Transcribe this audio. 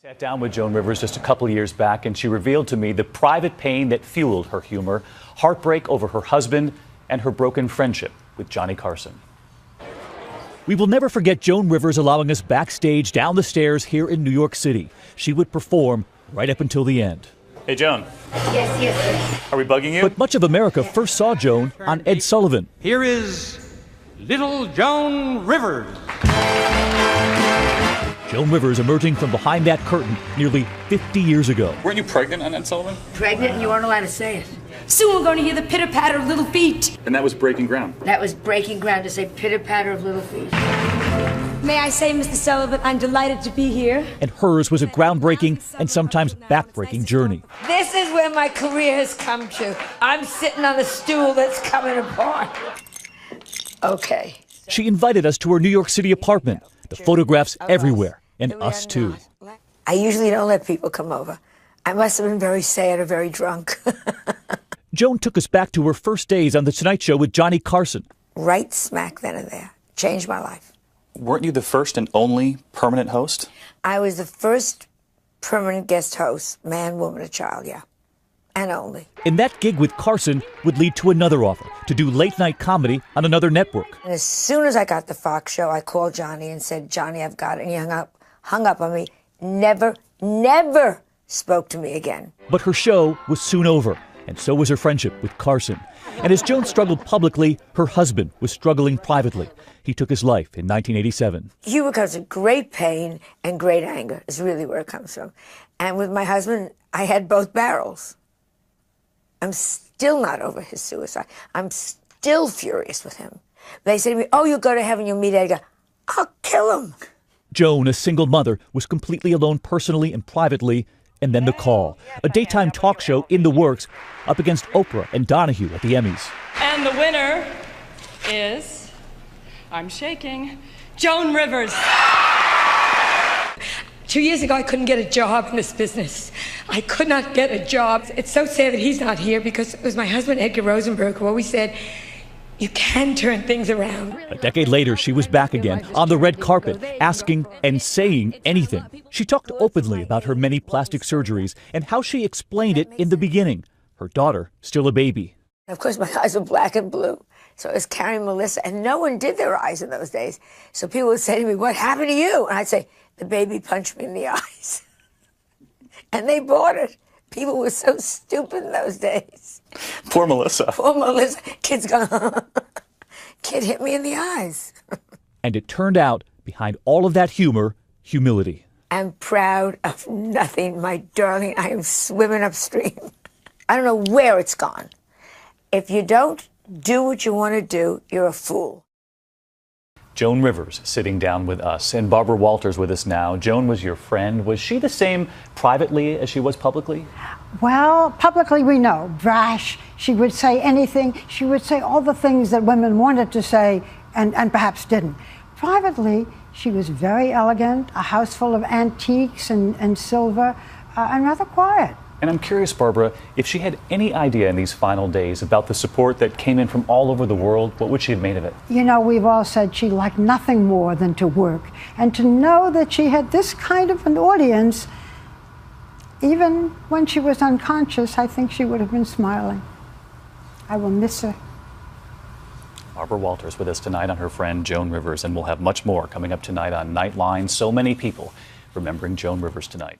Sat down with Joan Rivers just a couple of years back, and she revealed to me the private pain that fueled her humor, heartbreak over her husband, and her broken friendship with Johnny Carson. We will never forget Joan Rivers allowing us backstage down the stairs here in New York City. She would perform right up until the end. Hey, Joan. Yes. Are we bugging you? But much of America first saw Joan on Ed Sullivan. Here is little Joan Rivers. Joan Rivers emerging from behind that curtain nearly 50 years ago. Weren't you pregnant on Ed Sullivan? Pregnant, and you weren't allowed to say it. Soon we're going to hear the pitter-patter of little feet. And that was breaking ground. That was breaking ground to say pitter-patter of little feet. May I say, Mr. Sullivan, I'm delighted to be here. And hers was a groundbreaking and sometimes backbreaking journey. This is where my career has come to. I'm sitting on a stool that's coming apart. Okay. She invited us to her New York City apartment. The photographs everywhere, and us too. I usually don't let people come over. I must have been very sad or very drunk. Joan took us back to her first days on The Tonight Show with Johnny Carson. Right smack then and there. Changed my life. Weren't you the first and only permanent host? I was the first permanent guest host, man, woman, or child, yeah. And only. And that gig with Carson would lead to another offer to do late night comedy on another network. And as soon as I got the Fox show, I called Johnny and said, Johnny, I've got it. And he hung up on me. Never spoke to me again. But her show was soon over, and so was her friendship with Carson. And as Joan struggled publicly, her husband was struggling privately. He took his life in 1987. Humor comes with great pain and great anger is really where it comes from. And with my husband, I had both barrels. I'm still not over his suicide. I'm still furious with him. They say to me, oh, you'll go to heaven, you'll meet Ed. I go, I'll kill him. Joan, a single mother, was completely alone personally and privately. And then The Call, a daytime talk show in the works, up against Oprah and Donahue at the Emmys. And the winner is, I'm shaking, Joan Rivers. 2 years ago, I couldn't get a job in this business. I could not get a job. It's so sad that he's not here because it was my husband, Edgar Rosenberg, who always said, you can turn things around. A decade later, she was back again on the red carpet, asking and saying anything. She talked openly about her many plastic surgeries and how she explained it in the beginning. Her daughter, still a baby. Of course, my eyes were black and blue. So I was carrying Melissa, and no one did their eyes in those days. So people would say to me, what happened to you? And I'd say, the baby punched me in the eyes. And they bought it. People were so stupid in those days. Poor Melissa. Poor Melissa. Kid's gone, kid hit me in the eyes. And it turned out, behind all of that humor, humility. I'm proud of nothing, my darling. I am swimming upstream. I don't know where it's gone. If you don't do what you want to do, you're a fool. Joan Rivers sitting down with us, and Barbara Walters with us now. Joan was your friend. Was she the same privately as she was publicly? Well, publicly we know. Brash. She would say anything. She would say all the things that women wanted to say and perhaps didn't. Privately, she was very elegant, a house full of antiques and silver, and rather quiet. And I'm curious, Barbara, if she had any idea in these final days about the support that came in from all over the world, what would she have made of it? You know, we've all said she liked nothing more than to work. And to know that she had this kind of an audience, even when she was unconscious, I think she would have been smiling. I will miss her. Barbara Walters with us tonight on her friend Joan Rivers, and we'll have much more coming up tonight on Nightline. So many people remembering Joan Rivers tonight.